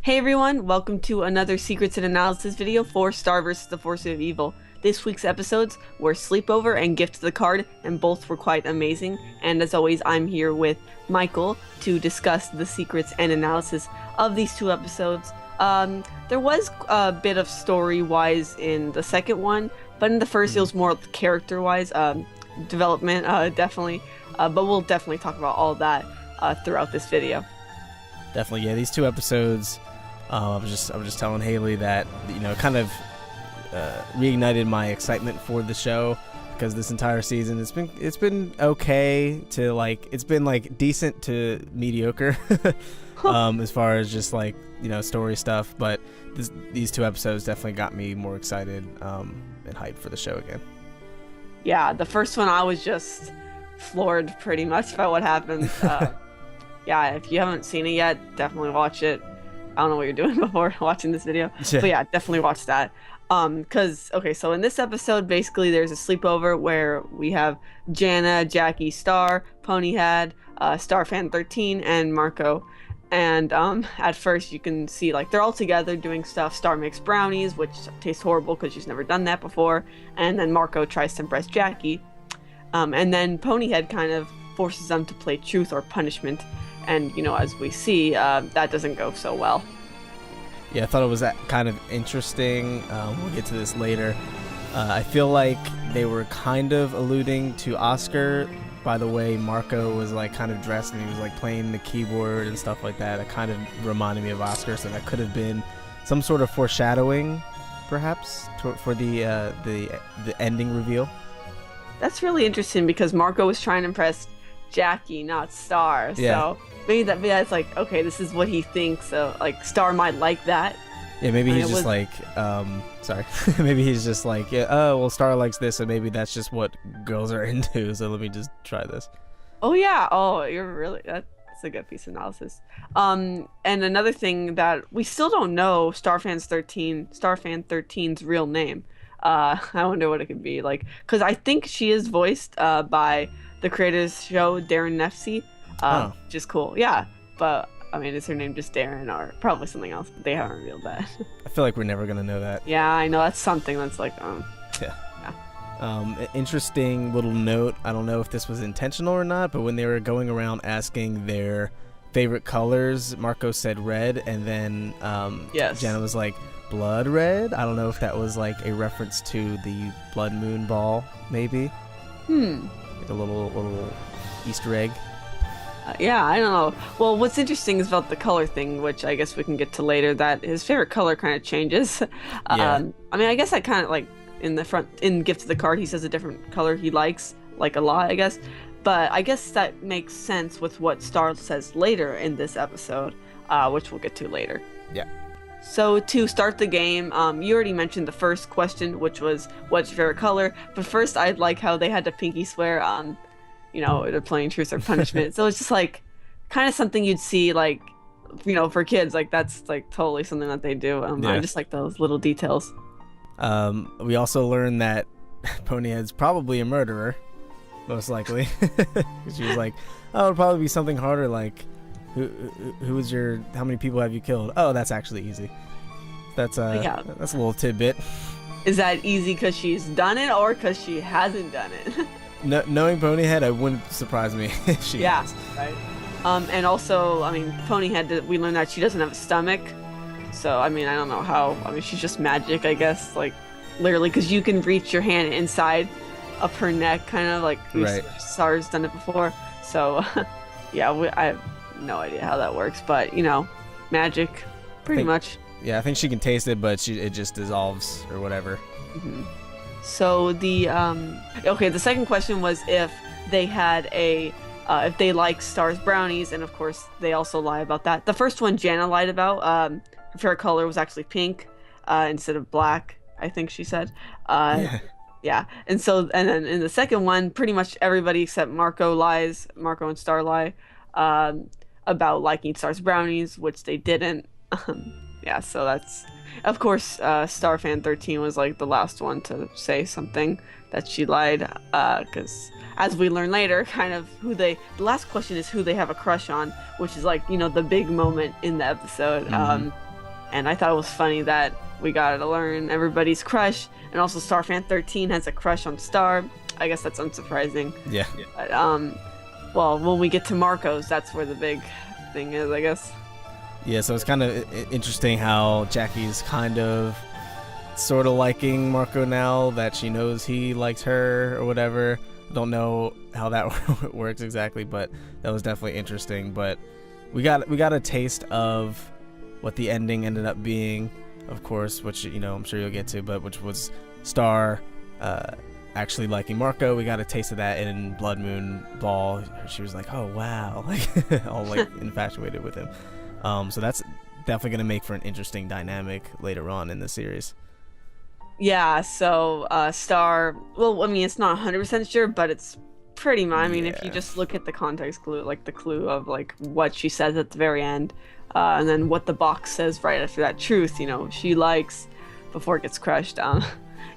Hey everyone, welcome to another Secrets and Analysis video for Star vs. the Force of Evil. This week's episodes were Sleepover and Gift of the Card, and both were quite amazing. And as always, I'm here with Michael to discuss the secrets and analysis of these two episodes. There was a bit of story-wise in the second one, but in the first it was more character-wise, development, definitely. But we'll definitely talk about all that throughout this video. Definitely, yeah. These two episodes, I was just telling Haley that kind of reignited my excitement for the show, because this entire season it's been okay to it's been decent to mediocre as far as just story stuff, but these two episodes definitely got me more excited and hyped for the show again. Yeah, the first one I was just floored pretty much by what happened. Yeah, if you haven't seen it yet, definitely watch it. I don't know what you're doing before watching this video, but yeah, definitely watch that. Okay, so in this episode, basically there's a sleepover where we have Jana, Jackie, Star, Ponyhead, Starfan13, and Marco. And at first you can see they're all together doing stuff. Star makes brownies, which taste horrible because she's never done that before. And then Marco tries to impress Jackie. And then Ponyhead kind of forces them to play truth or punishment. And, as we see, that doesn't go so well. Yeah, I thought it was kind of interesting. We'll get to this later. I feel like they were kind of alluding to Oscar by the way Marco was kind of dressed, and he was playing the keyboard and stuff like that. It kind of reminded me of Oscar, so that could have been some sort of foreshadowing, perhaps, for the ending reveal. That's really interesting because Marco was trying to impress Jackie, not Star. Yeah. So maybe that's okay, this is what he thinks. So Star might like that. Yeah, maybe he's just sorry. Maybe he's just yeah, oh, well, Star likes this, and maybe that's just what girls are into, so let me just try this. Oh yeah. Oh, that's a good piece of analysis. And another thing that we still don't know Starfan13's real name. I wonder what it could be because I think she is voiced by the creators show Darren Nefsey, which is cool. Yeah, but I mean, is her name just Darren or probably something else? But they haven't revealed that. I feel like we're never gonna know that. Yeah, I know, that's something that's Yeah. Interesting little note. I don't know if this was intentional or not, but when they were going around asking their favorite colors, Marco said red, and then yes, Jenna was like blood red. I don't know if that was a reference to the blood moon ball, maybe. A little Easter egg. Yeah, I don't know. Well, what's interesting is about the color thing, which I guess we can get to later, that his favorite color kind of changes. Yeah. I mean, I guess I kind of in Gift of the Card, he says a different color he likes, a lot, I guess. But I guess that makes sense with what Star says later in this episode, which we'll get to later. Yeah. So to start the game, you already mentioned the first question, which was, what's your favorite color? But first, I'd like how they had to pinky swear on, they're playing truth or punishment. So it's just kind of something you'd see for kids. That's totally something that they do. Yeah. I just like those little details. We also learned that Ponyhead's probably a murderer, most likely. She was like, oh, it'll probably be something harder, how many people have you killed? Oh, that's actually easy. That's that's a little tidbit. Is that easy because she's done it or because she hasn't done it? Knowing Ponyhead, it wouldn't surprise me if she has. Right. And also, I mean, Ponyhead, we learned that she doesn't have a stomach. So, I mean, I don't know how. I mean, she's just magic, I guess. Literally, because you can reach your hand inside of her neck, kind of right. Star's done it before. So, yeah, I have no idea how that works. But, magic, pretty much. Yeah, I think she can taste it, but it just dissolves or whatever. Mm-hmm. So the second question was if they had if they like Star's brownies, and of course they also lie about that. The first one Jana lied about. Her favorite color was actually pink instead of black, I think she said. Yeah. And then in the second one, pretty much everybody except Marco and Star lie about liking Star's brownies, which they didn't. Yeah, so that's, of course, Starfan13 was the last one to say something that she lied, because as we learn later, kind of the last question is who they have a crush on, which is the big moment in the episode. Mm-hmm. And I thought it was funny that we got to learn everybody's crush, and also Starfan13 has a crush on Star. I guess that's unsurprising. Yeah. But, well, when we get to Marco's, that's where the big thing is, I guess. Yeah, so it's kind of interesting how Jackie's kind of sort of liking Marco now that she knows he likes her or whatever. Don't know how that works exactly, but that was definitely interesting. But we got a taste of what the ending ended up being, of course, which, you know, I'm sure you'll get to, but which was Star actually liking Marco. We got a taste of that in Blood Moon Ball. She was like, oh wow, like all like infatuated with him. So that's definitely going to make for an interesting dynamic later on in the series. Yeah, so Star, well, I mean, it's not 100% sure, but it's pretty much, I mean, if you just look at the context clue, like the clue of like what she says at the very end, and then what the box says right after that, truth, you know, she likes before it gets crushed.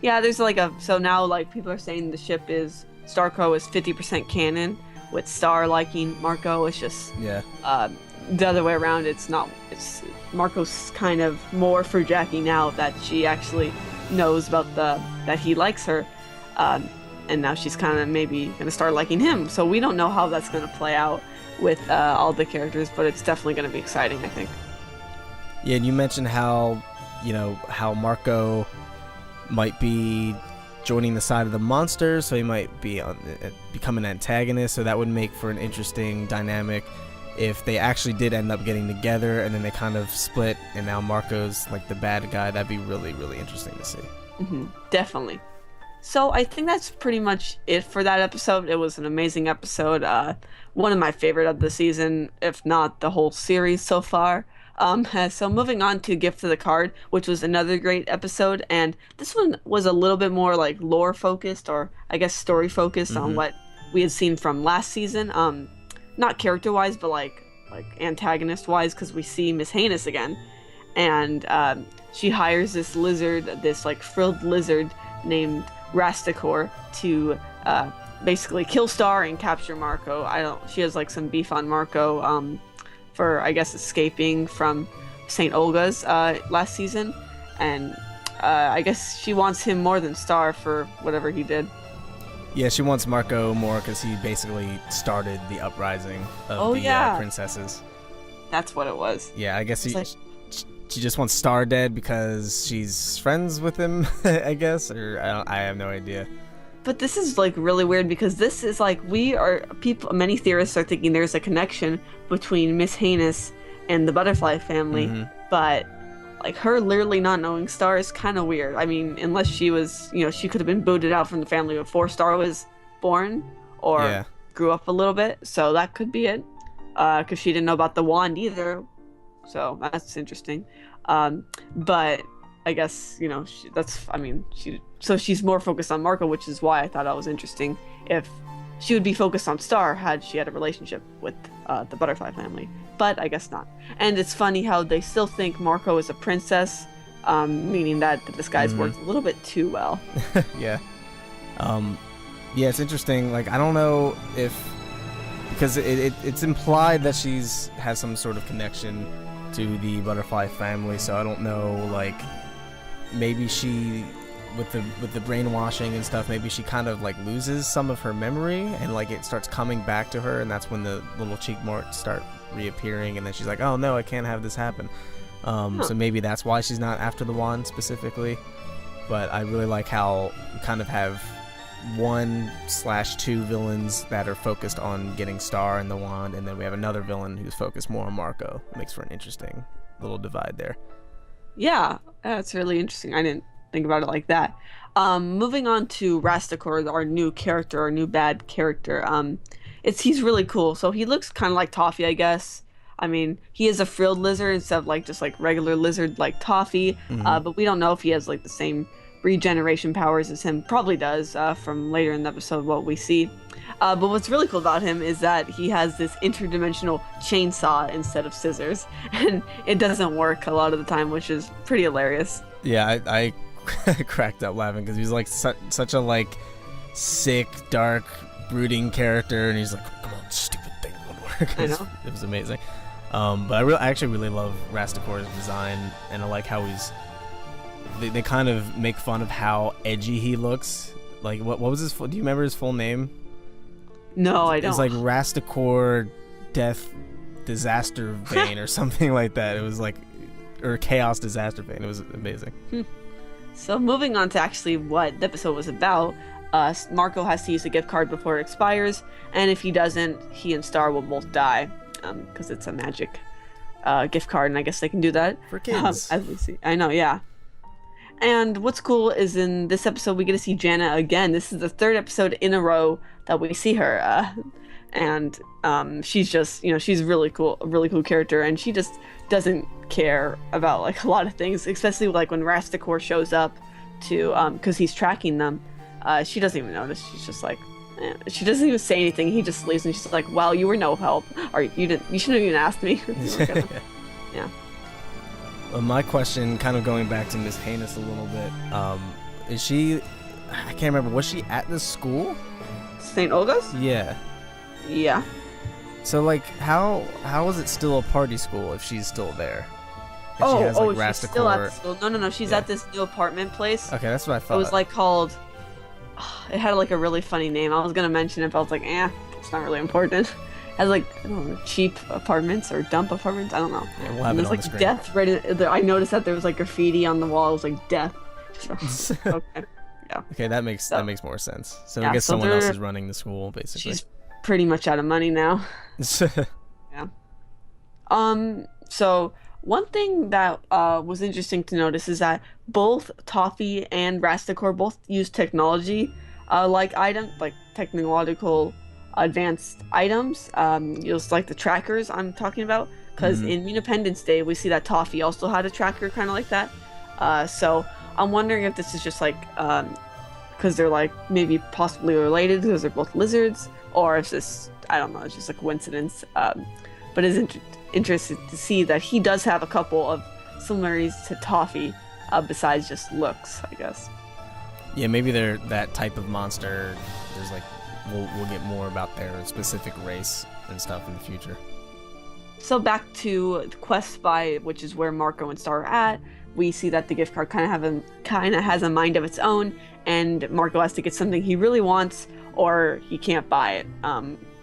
Yeah, there's like so now like people are saying the ship is, Starco is 50% canon, with Star liking Marco. It's just, the other way around. It's not, it's Marco's kind of more for Jackie now that she actually knows about that he likes her, and now she's kind of maybe gonna start liking him. So we don't know how that's gonna play out with all the characters, but it's definitely gonna be exciting, I think. Yeah, and you mentioned how, you know, how Marco might be joining the side of the monsters, so he might be become an antagonist. So that would make for an interesting dynamic if they actually did end up getting together and then they kind of split and now Marco's like the bad guy. That'd be really, really interesting to see. Definitely. So I think that's pretty much it for that episode. It was an amazing episode, one of my favorite of the season, if not the whole series so far. So moving on to Gift of the Card, which was another great episode, and this one was a little bit more like lore focused, or I guess story focused on what we had seen from last season. Not character wise, but like antagonist wise, because we see Miss Heinous again, and she hires this lizard, this like frilled lizard named Rastakor to basically kill Star and capture Marco. She has like some beef on Marco for, I guess, escaping from St. Olga's last season, and I guess she wants him more than Star for whatever he did. Yeah, she wants Marco more because he basically started the uprising of princesses. That's what it was. Yeah, I guess she just wants Star dead because she's friends with him, I guess, or I have no idea. But this is like really weird because this is like many theorists are thinking there's a connection between Miss Heinous and the Butterfly family, but like her literally not knowing Star is kind of weird. I mean, unless she was, you know, she could have been booted out from the family before Star was born or grew up a little bit, so that could be it. Because she didn't know about the wand either, so that's interesting. But I guess, you know, so she's more focused on Marco, which is why I thought that was interesting. If she would be focused on Star had she had a relationship with the Butterfly family, but I guess not. And it's funny how they still think Marco is a princess, meaning that the disguise works a little bit too well. Yeah, it's interesting. Like, I don't know if, because it's implied that has some sort of connection to the Butterfly family, so I don't know, like, maybe she, with the brainwashing and stuff, maybe she kind of like loses some of her memory and like it starts coming back to her, and that's when the little cheek marks start reappearing, and then she's like, oh no, I can't have this happen. So maybe that's why she's not after the wand specifically. But I really like how we kind of have 1/2 villains that are focused on getting Star and the wand, and then we have another villain who's focused more on Marco. It makes for an interesting little divide there. Yeah, that's really interesting. I didn't think about it like that. Moving on to Rastakor, our new character, our new bad character. He's really cool. So he looks kind of like Toffee, I guess. I mean, he is a frilled lizard instead of like just like regular lizard like Toffee. But we don't know if he has like the same regeneration powers as him. Probably does, from later in the episode what we see. But what's really cool about him is that he has this interdimensional chainsaw instead of scissors, and it doesn't work a lot of the time, which is pretty hilarious. Yeah, I cracked up laughing because he's like such a like sick, dark, brooding character, and he's like, "Come on, stupid thing won't work." I know. It was amazing. But I actually really love Rasticor's design, and I like how they kind of make fun of how edgy he looks. Like, what was his do you remember his full name? No, I don't. It's like Rasticor Death Disaster Vein or something like that. It was like, or Chaos Disaster Vein. It was amazing. So moving on to actually what the episode was about, Marco has to use a gift card before it expires, and if he doesn't, he and Star will both die, because it's a magic gift card, and I guess they can do that. For kids. As we see. I know, yeah. And what's cool is in this episode we get to see Jana again. This is the third episode in a row that we see her, and she's just, she's a really cool character, and she just doesn't care about like a lot of things, especially like when Rasticor shows up to because he's tracking them. She doesn't even notice. She's just like, she doesn't even say anything. He just leaves, and she's like, "Well, you were no help, or you shouldn't have even asked me." Yeah. Well, my question, kind of going back to Miss Heinous a little bit, is she? I can't remember. Was she at the school? St. Olga's? Yeah. Yeah. So like, how is it still a party school if she's still there? If she has, like, she's still at the school. No. She's at this new apartment place. Okay, that's what I thought. It was like called. It had like a really funny name. I was gonna mention it, but I was like, it's not really important. It has like, I don't know, cheap apartments or dump apartments. I don't know. Yeah, we'll have it there's on like the screen. death right there. I noticed that there was like graffiti on the wall. It was like death. So, okay. Yeah. Okay, that makes more sense. So yeah, I guess so someone else is running the school, basically. She's pretty much out of money now. Yeah. So one thing that was interesting to notice is that both Toffee and Rasticor both use technology, like technological advanced items. Just like the trackers I'm talking about, because in Independence Day we see that Toffee also had a tracker kind of like that. So I'm wondering if this is just like because they're like maybe possibly related because they're both lizards, or if this, I don't know, it's just a coincidence. But it's interesting to see that he does have a couple of similarities to Toffee, besides just looks, I guess. Yeah, maybe they're that type of monster. There's like, we'll get more about their specific race and stuff in the future. So back to Quest Spy, which is where Marco and Star are at. We see that the gift card kind of has a mind of its own, and Marco has to get something he really wants, or he can't buy it.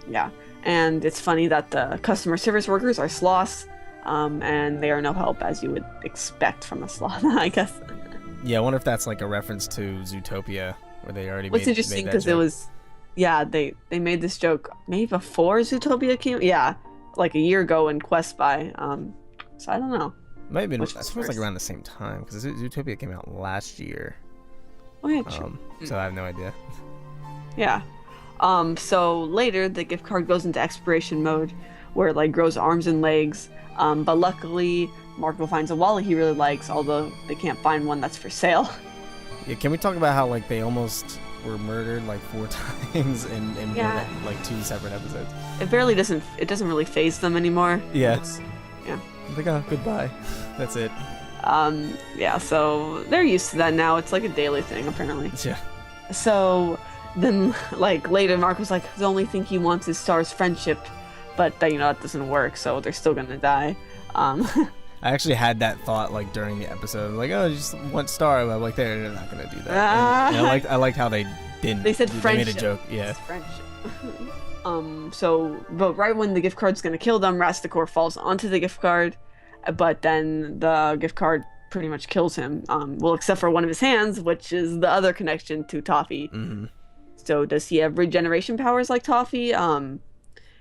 Yeah. And it's funny that the customer service workers are sloths, and they are no help, as you would expect from a sloth, I guess. Yeah, I wonder if that's like a reference to Zootopia, where they already What's interesting, because it was, they made this joke maybe before Zootopia came, like a year ago in Quest Spy. So I don't know. It might have been, it feels like around the same time, because Zootopia came out last year. Oh yeah, true. So I have no idea. Yeah. So later the gift card goes into expiration mode, where it like grows arms and legs. But luckily Marco finds a wallet he really likes, although they can't find one that's for sale. Yeah, can we talk about how like they almost were murdered like 4 times in like 2 separate episodes? It doesn't really faze them anymore. Yeah. Yeah. Like, oh, goodbye. That's it. Yeah, so they're used to that now. It's like a daily thing, apparently. Yeah. So then, like, later, Marco's like, the only thing he wants is Star's friendship, but that doesn't work, so they're still gonna die. I actually had that thought, like, during the episode. Like, oh, you just want Star. But I'm like, they're not gonna do that. And I liked how they didn't. They said friendship. They made a joke, yeah. It's friendship. But right when the gift card's gonna kill them, Rasticor falls onto the gift card, but then the gift card pretty much kills him. Well, except for one of his hands, which is the other connection to Toffee. Mm-hmm. So does he have regeneration powers like Toffee?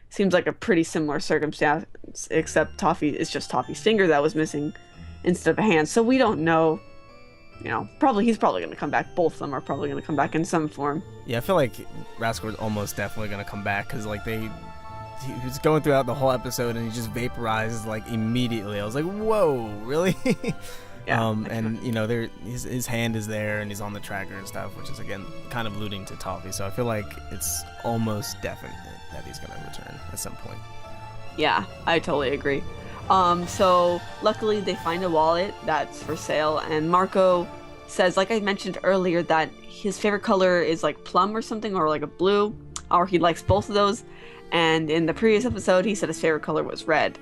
Seems like a pretty similar circumstance, except it's just Toffee's finger that was missing instead of a hand. So we don't know. He's probably going to come back. Both of them are probably going to come back in some form. Yeah, I feel like Rascor's almost definitely going to come back, because like he was going throughout the whole episode and he just vaporized like immediately. I was like, whoa, really? Yeah. And his hand is there and he's on the tracker and stuff, which is again kind of alluding to Toffee. So I feel like it's almost definite that he's going to return at some point. Yeah, I totally agree. So luckily they find a wallet that's for sale, and Marco says, like I mentioned earlier, that his favorite color is like plum or something, or like a blue, or he likes both of those. And in the previous episode he said his favorite color was red.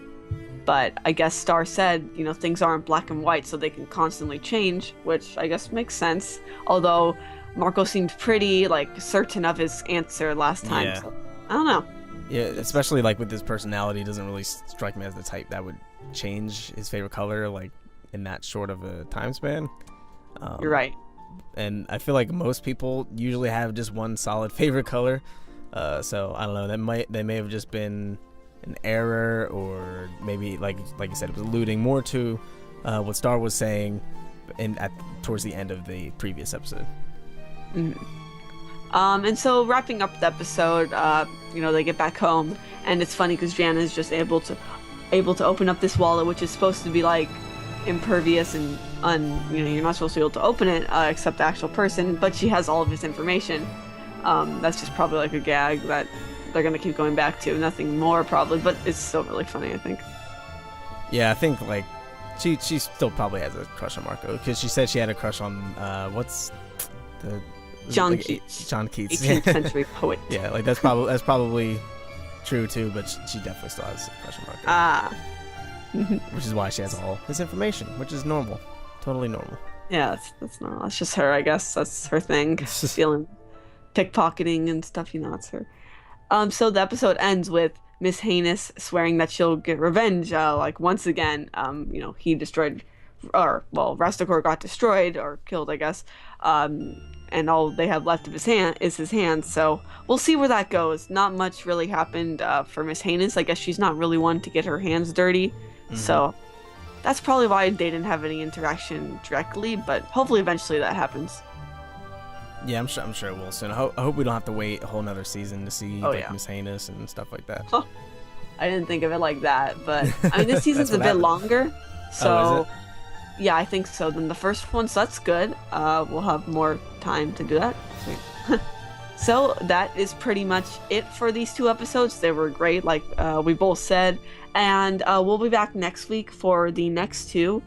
But I guess Star said, things aren't black and white, so they can constantly change, which I guess makes sense. Although Marco seemed pretty certain of his answer last time. Yeah. So, I don't know. Yeah, especially with his personality, doesn't really strike me as the type that would change his favorite color in that short of a time span. You're right. And I feel like most people usually have just one solid favorite color. So I don't know. That may have just been an error, or maybe like you said, it was alluding more to what Star was saying towards the end of the previous episode. Mm-hmm. And so wrapping up the episode, they get back home, and it's funny because Jan is just able to open up this wallet, which is supposed to be impervious and you're not supposed to be able to open it except the actual person, but she has all of his information. That's just probably a gag that they're gonna keep going back to. Nothing more probably, but it's still really funny, I think. Yeah, I think she still probably has a crush on Marco, because she said she had a crush on what's the John Keats. John Keats, 18th century poet. Yeah, that's probably true too, but she definitely still has a crush on Marco. Ah. Which is why she has all his information, which is normal, totally normal. Yeah, that's normal. That's just her, I guess. That's her thing. Feeling pickpocketing and stuff, it's her. So the episode ends with Miss Haynes swearing that she'll get revenge. Once again, he destroyed, Rastakor got destroyed or killed, I guess. And all they have left of his hand. So we'll see where that goes. Not much really happened for Miss Haynes. I guess she's not really one to get her hands dirty. Mm-hmm. So that's probably why they didn't have any interaction directly, but hopefully eventually that happens. Yeah, I'm sure it will soon. I hope we don't have to wait a whole nother season to see Miss Haynes and stuff like that. Oh, I didn't think of it like that, but this season's a bit longer. So is it? Yeah, I think so, than the first one, so that's good. We'll have more time to do that. Sweet. So that is pretty much it for these 2 episodes. They were great, we both said. And we'll be back next week for the next 2.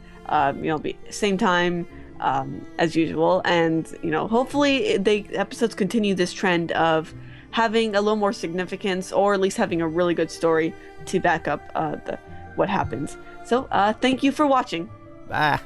Be same time as usual. And, hopefully the episodes continue this trend of having a little more significance, or at least having a really good story to back up what happens. So thank you for watching. Bye.